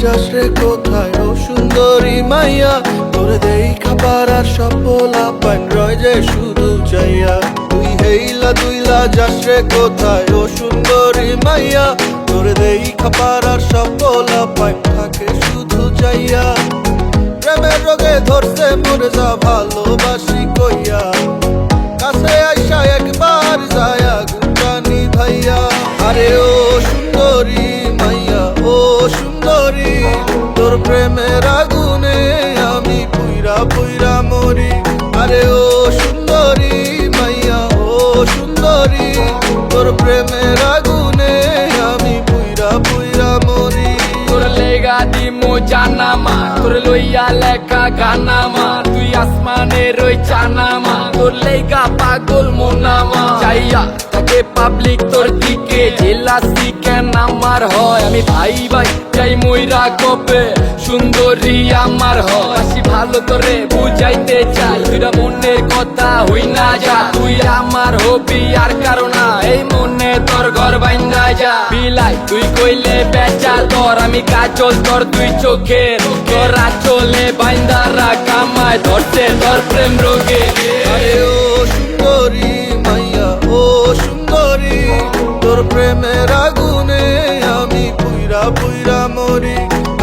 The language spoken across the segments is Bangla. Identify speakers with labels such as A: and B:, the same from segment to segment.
A: যাস রে কোথায় ও সুন্দরী মাইয়া, তোরে দেখা পারার সব বলা পাইন রয় যে শুধু চাইয়া। তুই হেইলা দুইলা যাস রে কোথায় ও সুন্দরী মাইয়া, তোরে দেখা পারার সব বলা পাইন থাকে শুধু চাইয়া। প্রেমের রোগে ধরছে মরে যা ভালোবাসি কইয়া, কাছে আইসা একবার যায়া গুটানি ভাইয়া। আরে ও সুন্দরী মাইয়া ও সুন্দরী, তোর প্রেমের আগুনে আমি পুইরা পুইরা মরি। আরে ও সুন্দরী মাইয়া ও সুন্দরী, তোর প্রেমের আগুনে আমি পুইরা পুইরা মরি।
B: তোর লেগা দিমো জানামা, তোর লইয়া লেখা গানামা, তুই আসমানে রই চানামা, তোর লেগা পাগল মোনামা। চাইয়া তাকে পাবলিক তোর দিকে জেলাসি কেন আমার হয়, আমি ভাই ভাই চাই মইরা কবে সুন্দরী আমার হয়। আসি ভালো করে বুঝাইতে চাই, তুইরা মনের কথা হই না যা, তুই আমার হবি আর কারণ এই মনে তোর ঘর বাইন্দা যা। বিলাই তুই কইলে বেচা তোর, আমি কাজল তোর তুই চোখের, তোর আচলে বাইন্দা রাখ আমায় ধরতে তোর প্রেম রোগে।
A: আরে ও সুন্দরী মাইয়া ও সুন্দরী, তোর প্রেমের আগুনে আমি পুইরা পুইরা মরি।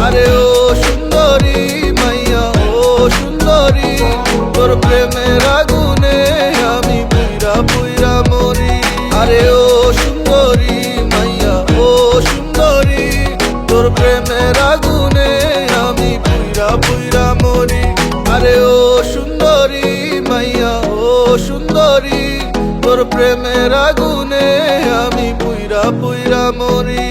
A: আরে ও সুন্দরী মাইয়া ও সুন্দরী, তোর প্রেমের আগুনে আমি পুইরা পুইরা মরি। আরে ও সুন্দরী মাইয়া ও সুন্দরী, তোর প্রেমের আগুনে আমি পুইরা পুইরা মরি। আরে ও সুন্দরী মাইয়া ও সুন্দরী, তোর প্রেমের আগুনে আমি পুইরা পুইরা মরি।